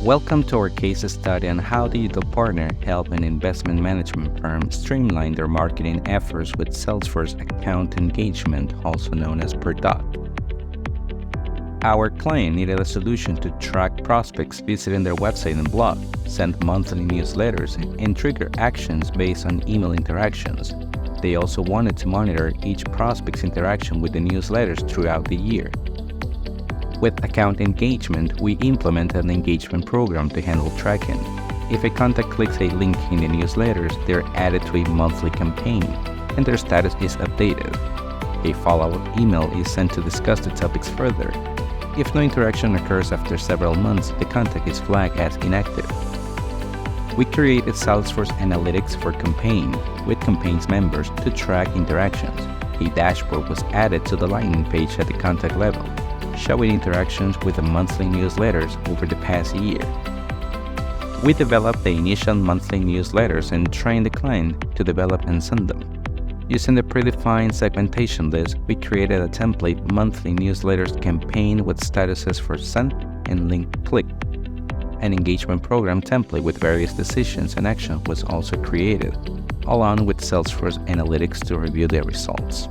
Welcome to our case study on how digital partner help an investment management firm streamline their marketing efforts with Salesforce account engagement, also known as Product. Our client needed a solution to track prospects visiting their website and blog, send monthly newsletters, and trigger actions based on email interactions. They also wanted to monitor each prospect's interaction with the newsletters throughout the year. With account engagement, we implemented an engagement program to handle tracking. If a contact clicks a link in the newsletters, they're added to a monthly campaign, and their status is updated. A follow-up email is sent to discuss the topics further. If no interaction occurs after several months, the contact is flagged as inactive. We created Salesforce Analytics for Campaign with Campaign's members to track interactions. A dashboard was added to the landing page at the contact level, showing interactions with the monthly newsletters over the past year. We developed the initial monthly newsletters and trained the client to develop and send them. Using the predefined segmentation list, we created a template monthly newsletters campaign with statuses for sent and link clicked. An engagement program template with various decisions and action was also created, along with Salesforce Analytics to review their results.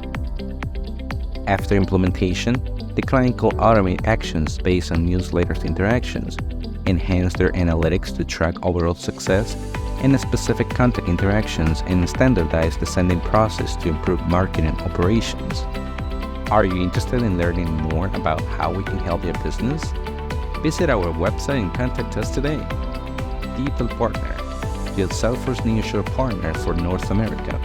After implementation, the client could automate actions based on newsletters interactions, enhance their analytics to track overall success and specific contact interactions, and standardize the sending process to improve marketing operations. Are you interested in learning more about how we can help your business? Visit our website and contact us today. Digital Partner, the Salesforce Nearshore partner for North America.